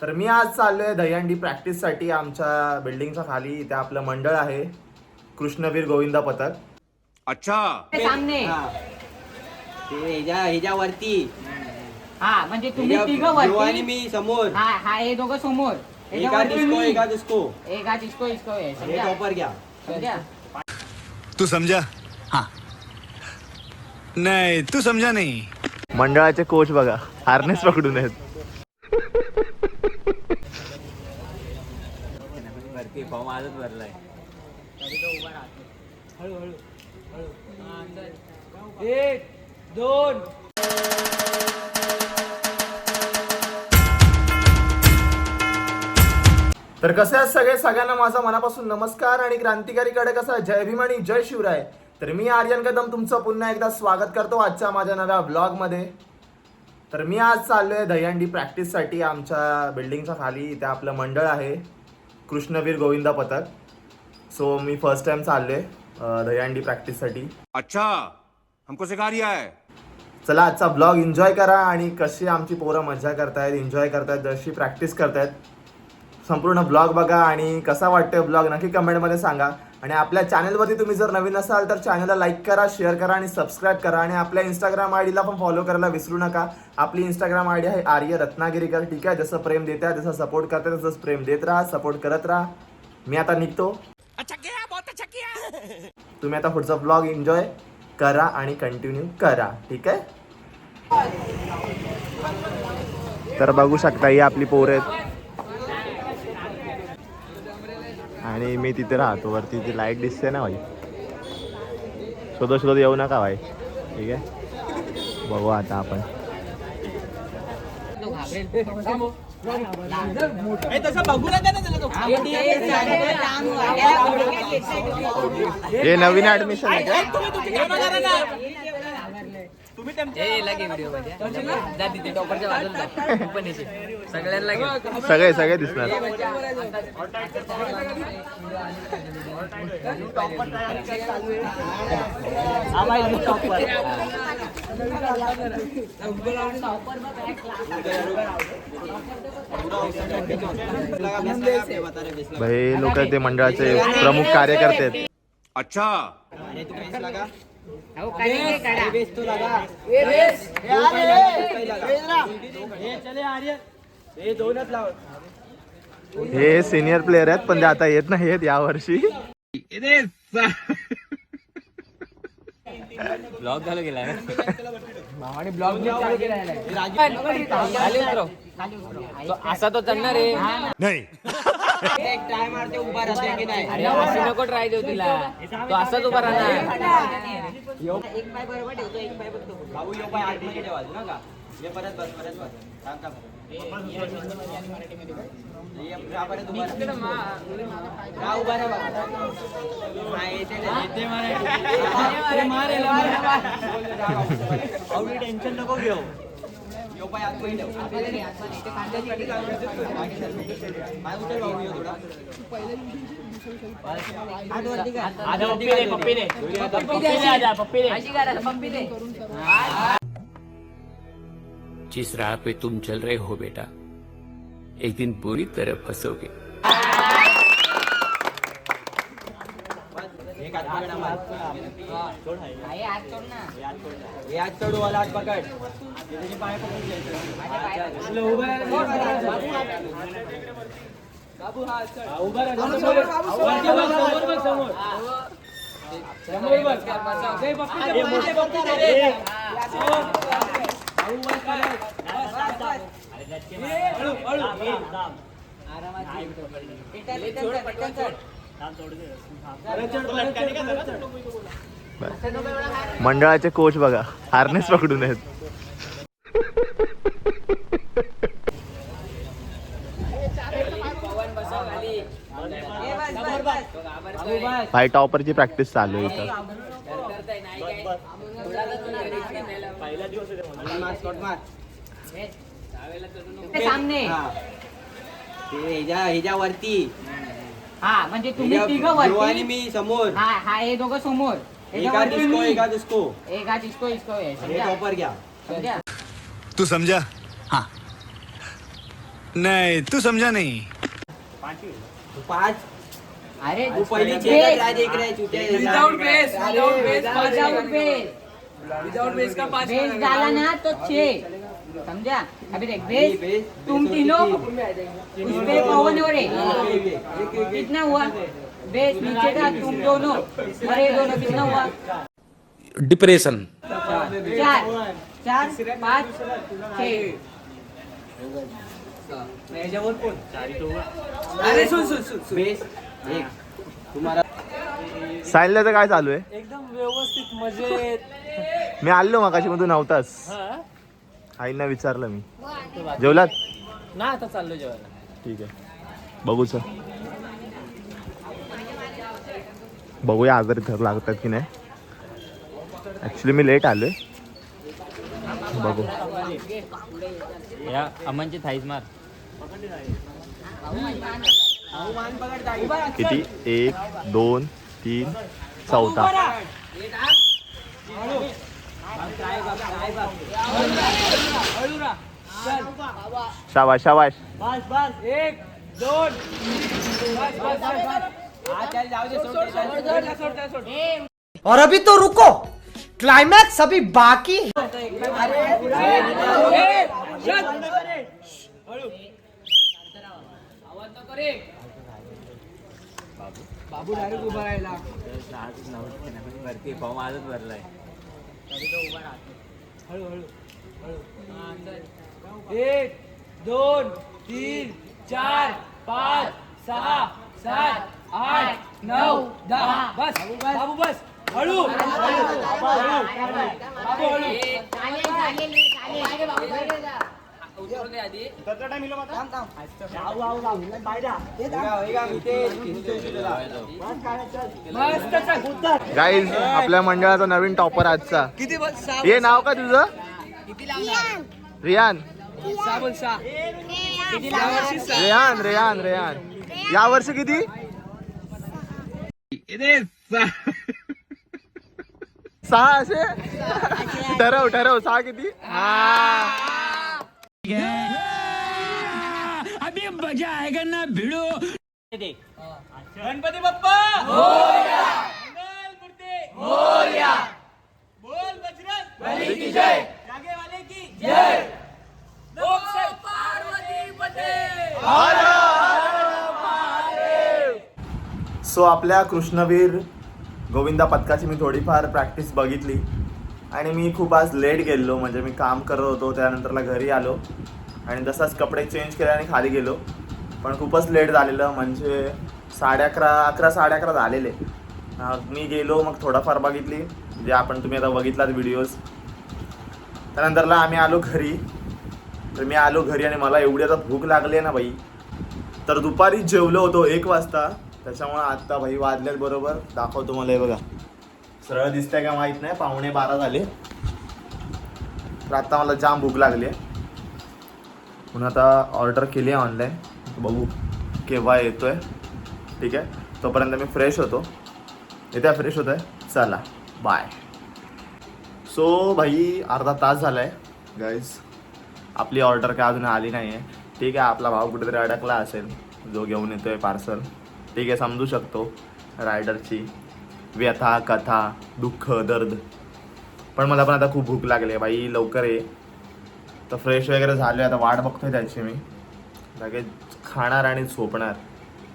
तर मी आज चाललोय दहीहंडी प्रॅक्टिससाठी आमच्या बिल्डिंगच्या खाली. इथे आपलं मंडळ आहे, कृष्णवीर गोविंद पथक. अच्छा ते सामने ह्याच्यावरती हा म्हणजे तुम्ही तिघं वरती आणि मी समोर. हा हा हे दोघं समोर एका डिस्को एका डिस्को. एक हा इसको है हे समझा टॉपर घ्या. समझा तू समझा हाँ नहीं तू समझा नहीं. मंडळाचे कोच बघा, हार्नेस पकडून आहेत. वरती फॉर्म आजच भरलाय. एक दोन. तर कसे आहेत सगळे, सगळ्यांना माझा मनापासून नमस्कार आणि क्रांतिकारी कसा जय भीम आणि जय शिवराय. तर मी आर्यन कदम तुमचं पुन्हा एकदा स्वागत करतो आजच्या माझ्या नव्या ब्लॉगमध्ये. तर मी आज चाललोय दहीहंडी प्रॅक्टिससाठी आमच्या बिल्डिंगच्या खाली. इथे आपलं मंडळ आहे, कृष्णवीर गोविंद पथक. सो मी फर्स्ट टाइम चाललोय दहीहंडी प्रॅक्टिससाठी. अच्छा हमको सिखा रिया है. चला आजचा ब्लॉग एन्जॉय करा आणि कशी आमची पोरं मजा करतायत, एन्जॉय करतायत, जशी प्रॅक्टिस करतायत. संपूर्ण ब्लॉग बघा आणि कसा वाटतोय ब्लॉग नक्की कमेंटमध्ये सांगा. आणि आपल्या चॅनलवरती तुम्ही जर नवीन असाल तर चॅनलला लाईक करा, शेअर करा आणि सबस्क्राईब करा. आणि आपल्या इंस्टाग्राम आयडीला पण फॉलो करायला विसरू नका. आपली इंस्टाग्राम आयडी आहे आर्य रत्नागिरीकर. ठीक आहे, जसं प्रेम देताय, जसं सपोर्ट करताय, तसंच प्रेम देत राहा, सपोर्ट करत राहा. मी आता निघतो. तुम्ही आता पुढचा ब्लॉग एन्जॉय करा आणि कंटिन्यू करा. ठीक आहे. तर बघू शकता ही आपली पोरं आहेत आणि मी तिथे राहतो वरती. ती लाईट दिसते ना भाई, शोधत येऊ नका भाई. ठीक आहे, बघू आता आपण. तसं बघू नका ना त्याला. हे नवीन ऍडमिशन आहे का? सगळे सगळे दिसणार. भाई लोक ते मंडळाचे प्रमुख कार्यकर्ते आहेत. अच्छा हे सिनियर प्लेयर आहेत पण ते आता येत नाही आहेत यावर्षी. ब्लॉग झालं गेला असा तो चढणार आहे. नहीं ट्राय मारते उभा राहते की नाही. अरे अशी नको ट्राय देऊ तिला, तो असाच उभा राहणार. एक पाय बरोबर ठेवतो, एक पाय बघतो. भाऊ यो पाय आतमध्ये ठेवायचं ना का. ये परत बस परत बस. थांब थांब. ये परत उभा राहा. हा उभा राहा बाबा. हा येते मारे. आवडी टेन्शन नको घेऊ. यो पाय आतमध्ये ठेव. पाय उचल भाऊ यो थोडा. जिस राह पे तुम चल रहे हो बेटा, एक दिन बुरी तरह फंसोगे. एक हात पकड आम्हाला. आई हात सोड ना. हे हात चढू वाला हात पकड. त्याचे पाय पकडून घ्यायचं. उभा राहा. बाबू हा चढ. उभा राहा. समोर बघ. समोर बघ. जय बाप्पा. हे मोठे बाप्पा रे. मंडळाचे कोच बघा, हार्नेस पकडून आहेत. भाई टॉपरची प्रॅक्टिस चालू आहे इथं. ते सामने ह्याच्यावरती हा म्हणजे तुम्ही तिघं आणि वरती मी समोर. हा हा हे दोघं समोर एका डिस्को एका डिस्को. एक हा इसको है हे समझा टॉपर घ्या. समझा तू समझा हाँ नहीं तू समझा नहीं. 5 अरे तू पहिली बेस. चेक राज एक राज चुटे Without base बेस डाला ना तो 6 समझा. अभी देख बेस तुम तीनों उस पे पवन हो रहे कितना हुआ. बेस नीचे का तुम दोनों और ये दोनों कितना हुआ. डिप्रेशन 4 4 5 6. अरे सुन बेस एक तुम्हाला साहिल्याचं काय चालू आहे? एकदम व्यवस्थित मजेत. मी आलो मगाशी मग तू नव्हतास. आईंना विचारलं मी. जेवलात? ना आता चाललो जेवायला. ठीक आहे. बघू सर, बघूया आजारी थर लागतात की नाही. ऍक्च्युली मी लेट आलोय. बघू. या अमनची थाईज मार. किती? 1 2 3 4. शाबाश शाबाश. एक दोन. और अभी तो रुको, क्लाइमैक्स अभी बाकी है. फॉर्म आजच भरलाय. एक दोन 3 4 5 6 7 8 9 10. बस बाबू बस. हळू बाबू हळू. मस्त चल. गाईज, आपल्या मंडळाचा नवीन टॉपर आजचा. हे नाव का तुझं? रियान. रेहान रेहान रेहान. या वर्षी किती? 6 असे. ठरव 6 किती? अभी मजा आएगा ना भिड़ो. गणपती बाप्पा मोरया. मंगलमूर्ती मोरया. बोल बजरंग बली की जय. जागे वाले की जय. लोक पार्वती पते. सो आपल्या कृष्णवीर गोविंदा पथकाची मी थोडीफार प्रॅक्टिस बघितली आणि मी खूप आज लेट गेलो. म्हणजे मी काम करत होतो, त्यानंतरला घरी आलो आणि तसाच कपडे चेंज केले आणि खाली गेलो. पण खूपच लेट झालेलं, म्हणजे 11:30 साडेअकरा झालेले. मी गेलो, मग थोडाफार बघितली, जे आपण तुम्ही आता बघितलात व्हिडिओज. त्यानंतरला आम्ही आलो घरी. तर मी आलो घरी आणि मला एवढी आता भूक लागली आहे ना बाई. तर दुपारी जेवलो होतो 1 वाजता. त्याच्यामुळे आत्ता भाई वाजल्यात बरोबर दाखवतो मला. हे बघा सरळ दिसतंय का माहीत नाही, 11:15 झाले. तर आत्ता मला जाम भूक लागली आहे म्हणून आता ऑर्डर केली आहे ऑनलाईन. बघू केव्हा येतोय. ठीक आहे, तोपर्यंत मी फ्रेश होतो. येत्या फ्रेश होत आहे. चला बाय. सो भाई अर्धा तास झाला आहे गाईज. आपली ऑर्डर काय अजून आली नाही आहे. ठीक आहे, आपला भाऊ कुठेतरी अडकला असेल जो घेऊन येतोय पार्सल. ठीक आहे, समजू शकतो रायडरची व्यथा, कथा, दुःख, दर्द. पण मला पण आता खूप भूक लागली आहे बाई. लवकर ये. तर फ्रेश वगैरे झाले, आता वाट बघतोय त्याची मी. लगेच खाणार आणि झोपणार.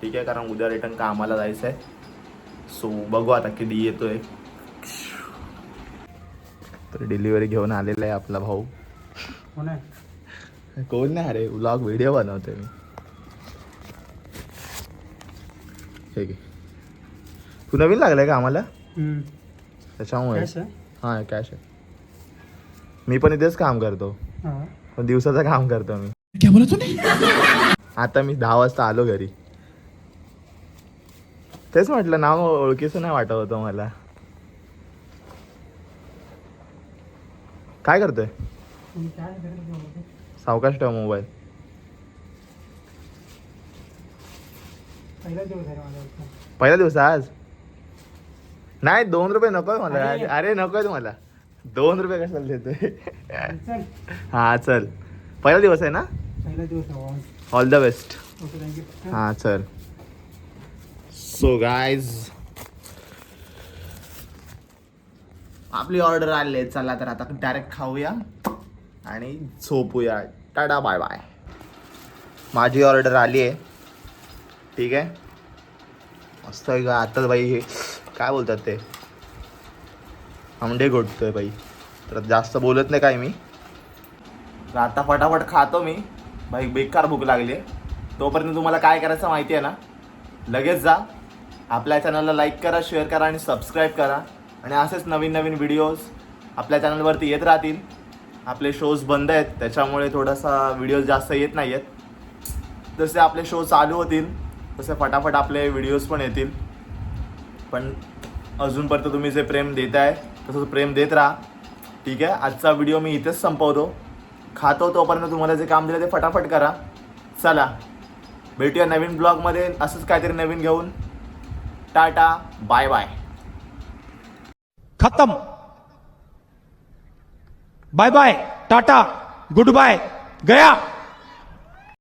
ठीक आहे, कारण उद्या रिटर्न कामाला जायचं आहे. सो बघू आता कधी येतोय. तर डिलिव्हरी घेऊन आलेला आहे आपला भाऊ. कोण नाही अरे, व्लॉग व्हिडिओ बनवतोय मी. ठीक आहे, तू नवीन लागलाय का आम्हाला? त्याच्यामुळे हां कॅश आहे. मी पण इथेच काम करतो, पण दिवसाचं काम करतो मी. क्या बोला तूने? आता मी 10 वाजता आलो घरी. तेच म्हटलं नाव ओळखीचं नाही वाटत होतं मला. काय करतोय? सावकाश ठेव मोबाईल. पहिला दिवस आज नाही. 2 रुपये नकोय मला. अरे नकोय तुम्हाला 2 रुपये कशाला देतोय? हा चल, पहिला दिवस आहे ना. All the best. हां चल. सो गायज आपली ऑर्डर आली आहे. चला तर आता डायरेक्ट खाऊया आणि झोपूया. Tata bye bye. माझी ऑर्डर आली आहे. ठीक आहे. मस्त आहे का आता बाई. हे काय बोलतात ते आंबे घोटतोय बाई. तर जास्त बोलत नाही काय मी. तर आता फटाफट खातो मी. बाई बेकार भूक लागली आहे. तोपर्यंत तुम्हाला काय करायचं माहिती आहे ना. लगेच जा आपल्या चॅनलला लाईक करा, शेअर करा आणि सबस्क्राईब करा. आणि असेच नवीन नवीन व्हिडिओज आपल्या चॅनलवरती येत राहतील. आपले शोज बंद आहेत त्याच्यामुळे थोडासा व्हिडिओज जास्त येत नाही आहेत. जसे आपले शो चालू होतील तसे फटाफट आपले व्हिडिओज पण येतील. पण अजूनपर्यंत तुम्ही जे प्रेम देताय तसं प्रेम देत राहा. ठीक आहे. आजचा व्हिडिओ मी इथेच संपवतो. खातो तोपर्यंत तुम्हाला जे काम दिलं ते फटाफट करा. चला भेटूया नवीन ब्लॉगमध्ये असंच काहीतरी नवीन घेऊन. Tata bye bye. खत्म. Bye bye tata goodbye गया.